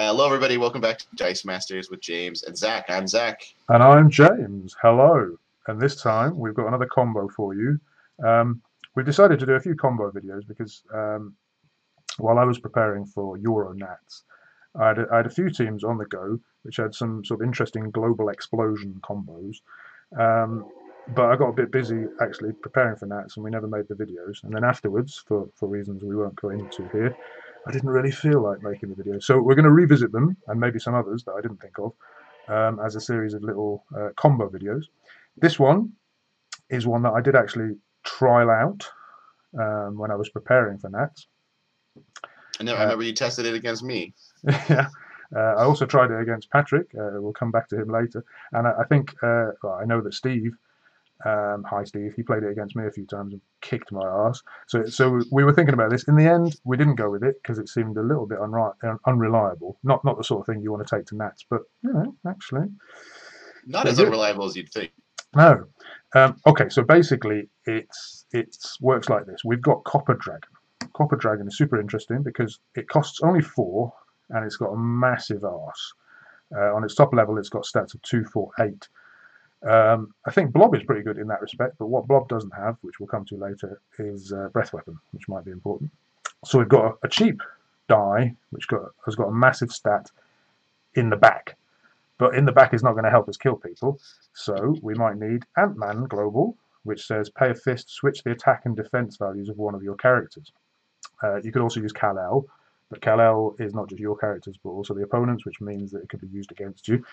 Hello, everybody. Welcome back to Dice Masters with James and Zach. I'm Zach. And I'm James. Hello. And this time we've got another combo for you. We've decided to do a few combo videos because while I was preparing for Euro Nats, I had a few teams on the go which had some sort of interesting global explosion combos. But I got a bit busy actually preparing for Nats and we never made the videos. And then afterwards, for reasons we won't go into here, I didn't really feel like making the videos. So we're going to revisit them and maybe some others that I didn't think of as a series of little combo videos. This one is one that I did actually trial out when I was preparing for Nats. I remember you tested it against me. Yeah. I also tried it against Patrick. We'll come back to him later. And I think, I know that Steve, hi Steve, he played it against me a few times and kicked my ass. So we were thinking about this. In the end, we didn't go with it because it seemed a little bit unreliable. Not the sort of thing you want to take to Nats, but actually. Not as unreliable as you'd think. No. Okay, so basically it works like this. We've got Copper Dragon. Copper Dragon is super interesting because it costs only 4 and it's got a massive arse. On its top level, it's got stats of 2, 4, 8. I think Blob is pretty good in that respect, but what Blob doesn't have, which we'll come to later, is Breath Weapon, which might be important. So we've got a cheap die, which has got a massive stat in the back. But in the back is not going to help us kill people. So we might need Ant-Man Global, which says pay a fist, switch the attack and defense values of one of your characters. You could also use Kal-El, but Kal-El is not just your characters, but also the opponents, which means that it could be used against you.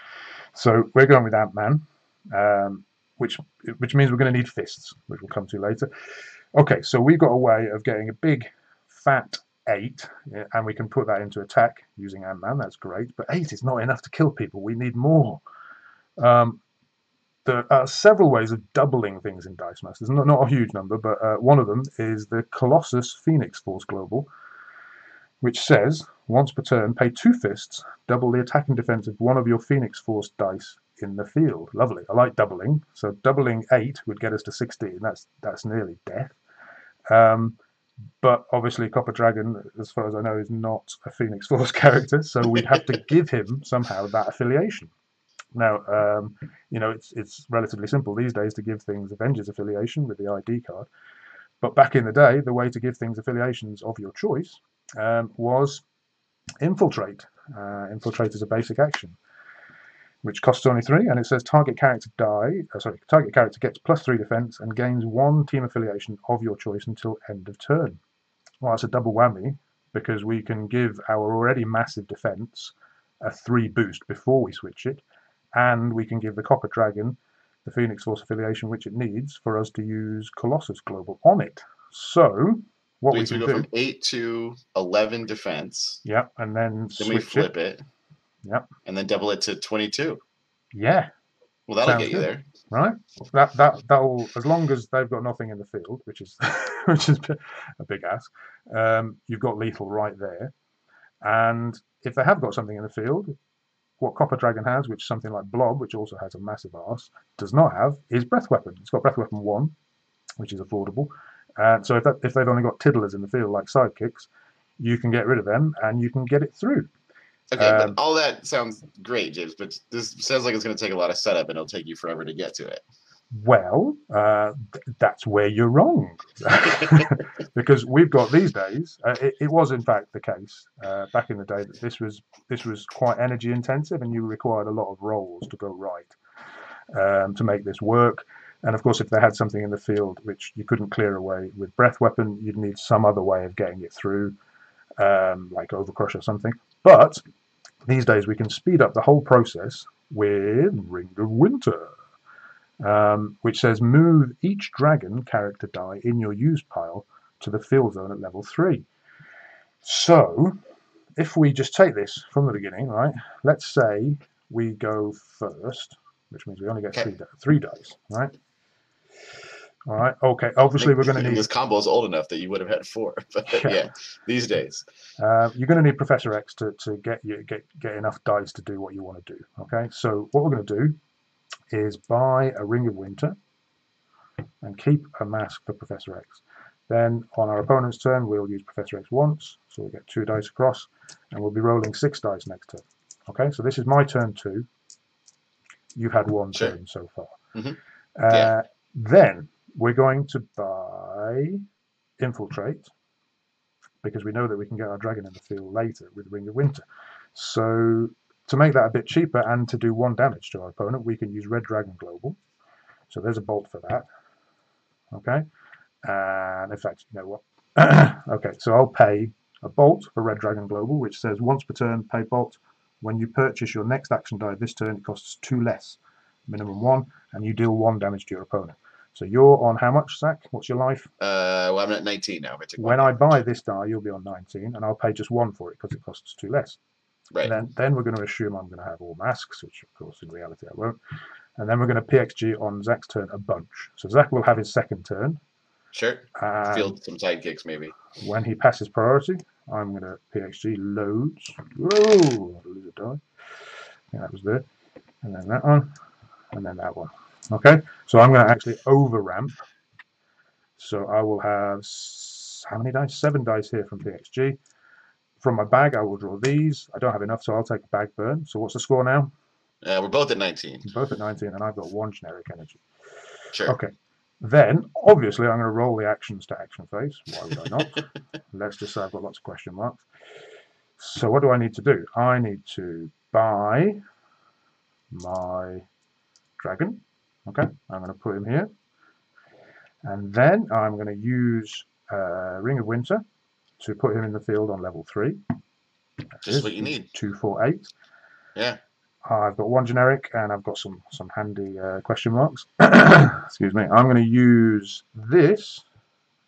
So we're going with Ant-Man, which means we're going to need fists, which we'll come to later. Okay, so we've got a way of getting a big, fat 8, and we can put that into attack using Ant-Man. That's great, but 8 is not enough to kill people. We need more. There are several ways of doubling things in Dice Masters. Not a huge number, but one of them is the Colossus Phoenix Force Global, which says, once per turn, pay 2 fists, double the attack and defense of one of your Phoenix Force dice in the field. Lovely. I like doubling. So doubling 8 would get us to 16. That's nearly death. But obviously Copper Dragon, as far as I know, is not a Phoenix Force character, so we'd have to give him somehow that affiliation. Now, it's relatively simple these days to give things Avengers affiliation with the ID card. But back in the day, the way to give things affiliations of your choice was Infiltrate. Infiltrate is a basic action, which costs only 3, and it says target character gets +3 defense and gains 1 team affiliation of your choice until end of turn. Well, that's a double whammy because we can give our already massive defense a 3 boost before we switch it, and we can give the Copper Dragon the Phoenix Force affiliation which it needs for us to use Colossus Global on it. So what we can go do from 8 to 11 defense. Yep, and then we flip it. Yep. And then double it to 22. Yeah. Well, that'll get you there, right? That'll, as long as they've got nothing in the field, which is a big ask. You've got lethal right there, and if they have got something in the field, what Copper Dragon has, which is something like Blob, which also has a massive arse, does not have, is Breath Weapon. It's got Breath Weapon 1, which is affordable. And so if they've only got tiddlers in the field like sidekicks, you can get rid of them and you can get it through. Okay, but all that sounds great, James, but this sounds like it's going to take a lot of setup and it'll take you forever to get to it. Well, that's where you're wrong. Because we've got these days, it was in fact the case back in the day that this was quite energy intensive and you required a lot of rolls to go right to make this work. And of course, if they had something in the field which you couldn't clear away with Breath Weapon, you'd need some other way of getting it through, like Overcrush or something. But these days we can speed up the whole process with Ring of Winter, which says move each dragon character die in your use pile to the field zone at level 3. So if we just take this from the beginning, right, let's say we go first, which means we only get 3 dice, right? All right. Okay. Obviously, we're going to need this combo is old enough that you would have had 4, but yeah these days you're going to need Professor X to get enough dice to do what you want to do. Okay. So what we're going to do is buy a Ring of Winter and keep a mask for Professor X. Then on our opponent's turn, we'll use Professor X once, So we'll get 2 dice across, and we'll be rolling 6 dice next turn. Okay, so this is my turn 2. You've had 1 Sure. turn so far. Yeah. Then we're going to buy Infiltrate, because we know that we can get our dragon in the field later with Ring of Winter. So to make that a bit cheaper and to do 1 damage to our opponent, we can use Red Dragon Global. So there's a bolt for that. Okay, and in fact, you know what? Okay, so I'll pay a bolt for Red Dragon Global, which says once per turn, pay bolt. When you purchase your next action die this turn, it costs 2 less, minimum 1, and you deal 1 damage to your opponent. So you're on how much, Zack? What's your life? Well, I'm at 19 now. When I buy this die, you'll be on 19, and I'll pay just 1 for it because it costs 2 less. Right. Then we're going to assume I'm going to have all masks, which of course in reality I won't. And then we're going to PXG on Zack's turn a bunch. So Zack will have his second turn. Sure. Field some sidekicks maybe. When he passes priority, I'm going to PXG loads. Whoa! I'll lose a die. Yeah, that was there. And then that one. And then that one. Okay, so I'm going to actually over ramp. So I will have, how many dice? 7 dice here from PXG. From my bag, I will draw these. I don't have enough, so I'll take a bag burn. So what's the score now? We're both at 19. Both at 19, and I've got 1 generic energy. Sure. Okay. Then, obviously, I'm going to roll the actions to action phase. Why would I not? Let's just say I've got lots of question marks. So what do I need to do? I need to buy my dragon. Okay, I'm going to put him here. And then I'm going to use Ring of Winter to put him in the field on level 3. Just what you need. 2, 4, 8. Yeah. I've got 1 generic, and I've got some handy question marks. Excuse me. I'm going to use this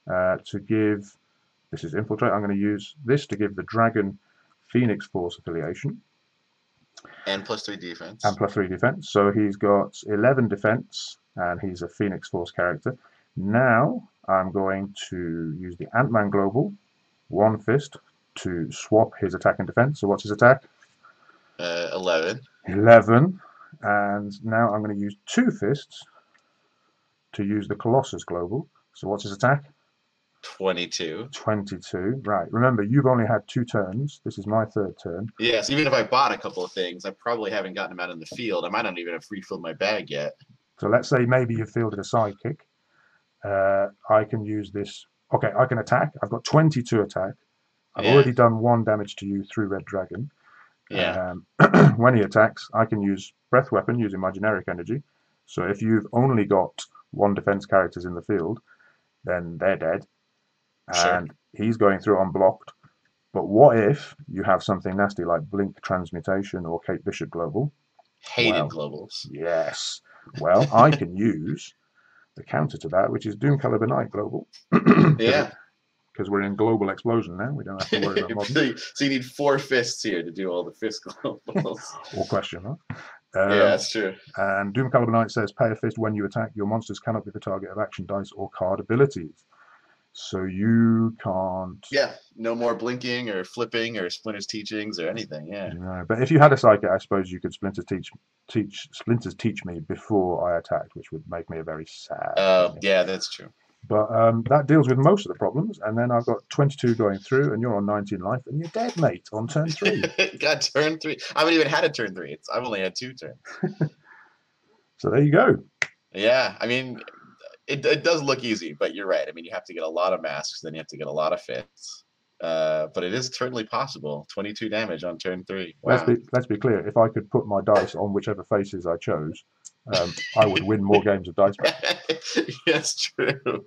to give. This is Infiltrate. I'm going to use this to give the Dragon Phoenix Force affiliation. And +3 defense. And +3 defense. So he's got 11 defense, and he's a Phoenix Force character. Now I'm going to use the Ant-Man Global, 1 fist, to swap his attack and defense. So what's his attack? 11. 11. And now I'm going to use 2 fists to use the Colossus Global. So what's his attack? 22. 22. Right. Remember, you've only had 2 turns. This is my 3rd turn. Yes, even if I bought a couple of things, I probably haven't gotten them out in the field. I might not even have refilled my bag yet. So let's say maybe you've fielded a sidekick. I can use this. Okay, I can attack. I've got 22 attack. I've already done 1 damage to you through Red Dragon. Yeah. When he attacks, I can use Breath Weapon using my generic energy. So if you've only got 1 defense characters in the field, then they're dead. And he's going through unblocked. But what if you have something nasty like Blink Transmutation or Kate Bishop Global? Hated globals. Yes. Well, I can use the counter to that, which is Doom Caliber Knight Global. Yeah. Because we're in Global Explosion now. We don't have to worry about modern. So you need 4 fists here to do all the fist globals. Or question mark. Yeah, that's true. And Doom Caliber Knight says, pay a fist when you attack. Your monsters cannot be the target of action dice or card abilities. So you can't. Yeah, no more blinking or flipping or Splinter's teachings or anything. Yeah. No, but if you had a psychic, I suppose you could Splinters teach me before I attacked, which would make me a very sad. Yeah, that's true. But that deals with most of the problems. And then I've got 22 going through, and you're on 19 life, and you're dead, mate, on turn 3. Got turn 3. I haven't even had a turn 3. I've only had 2 turns. So there you go. Yeah, I mean, it does look easy, but you're right. I mean, you have to get a lot of masks, then you have to get a lot of fists. But it is certainly possible. 22 damage on turn 3. Wow. Let's be clear. If I could put my dice on whichever faces I chose, I would win more games of dice battle. That's true.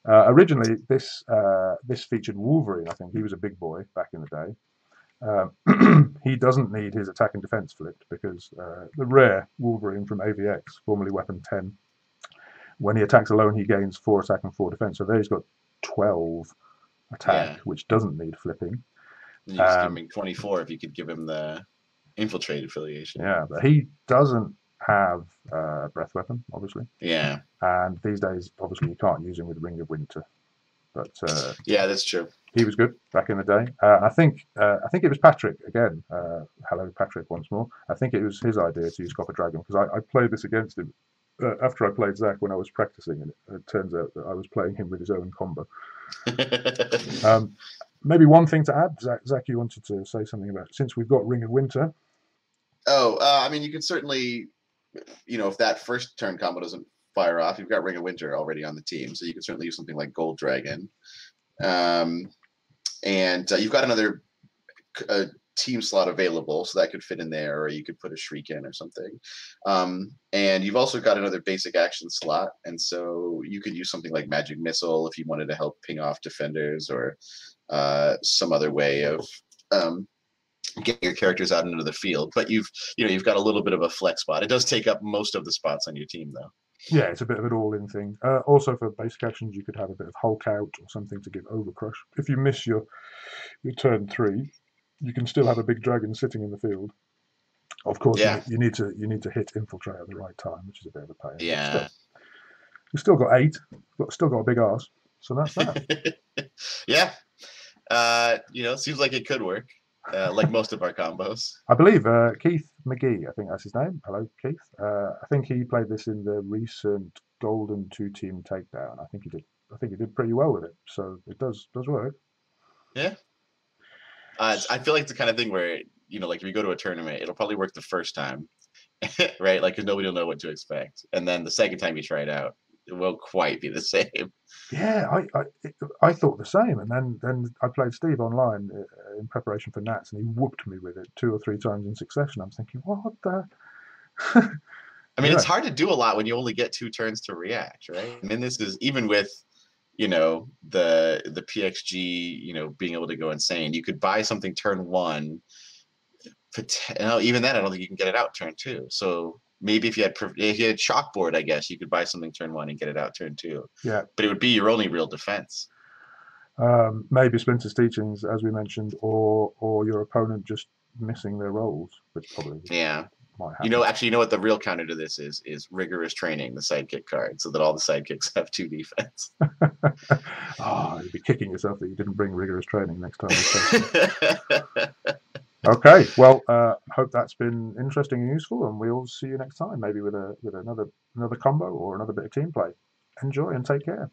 Originally, this featured Wolverine. I think he was a big boy back in the day. He doesn't need his attack and defense flipped because the rare Wolverine from AVX, formerly Weapon 10, when he attacks alone, he gains 4 attack and 4 defense. So there he's got 12 attack, which doesn't need flipping. You just give him 24 if you could give him the infiltrate affiliation. Yeah, but he doesn't have breath weapon, obviously. Yeah. And these days, obviously, you can't use him with Ring of Winter. But yeah, that's true. He was good back in the day. I think it was Patrick again. Hello, Patrick, once more. I think it was his idea to use Copper Dragon because I played this against him after I played Zack when I was practicing, and it turns out that I was playing him with his own combo. Maybe one thing to add, Zach, you wanted to say something about since we've got Ring of Winter. Oh, I mean, you could certainly, if that first turn combo doesn't fire off, you've got Ring of Winter already on the team, so you could certainly use something like Gold Dragon. Um, and you've got another team slot available, so that could fit in there, or you could put a Shriek in or something. And you've also got another basic action slot, and so you could use something like Magic Missile if you wanted to help ping off defenders, or some other way of getting your characters out into the field. But you've got a little bit of a flex spot. It does take up most of the spots on your team, though. Yeah, it's a bit of an all-in thing. Also, for basic actions, you could have a bit of Hulk out or something to give Overcrush. If you miss your turn 3, you can still have a big dragon sitting in the field. Of course, Yeah, you need to hit Infiltrate at the right time, which is a bit of a pain. But still, yeah. you've still got 8. Still got a big arse. So that's that. Yeah. Seems like it could work, like most of our combos. I believe Keith McGee, I think that's his name. Hello, Keith. I think he played this in the recent Golden 2-team takedown. I think he did. I think he did pretty well with it. So it does work. Yeah. I feel like it's the kind of thing where, like if you go to a tournament, it'll probably work the first time, right? Like, because nobody will know what to expect. And then the second time you try it out, it won't quite be the same. Yeah, I thought the same, and then I played Steve online in preparation for Nats, and he whooped me with it 2 or 3 times in succession. I'm thinking, what the? I mean, it's Anyway, hard to do a lot when you only get 2 turns to react, right? I mean, this is even with, the PXG, being able to go insane. You could buy something turn 1. Even then, I don't think you can get it out turn 2. So maybe if you had chalkboard, I guess you could buy something turn 1 and get it out turn 2. yeah, But it would be your only real defense. maybe Splinter's teachings, as we mentioned, or your opponent just missing their rolls, which probably Yeah. might happen. Actually, what the real counter to this is rigorous training, the sidekick card, so that all the sidekicks have 2 defense. You'd be kicking yourself that you didn't bring rigorous training next time you play. Okay, well, hope that's been interesting and useful, and we'll see you next time, maybe with another combo or another bit of team play. Enjoy and take care.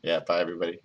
Yeah, bye everybody.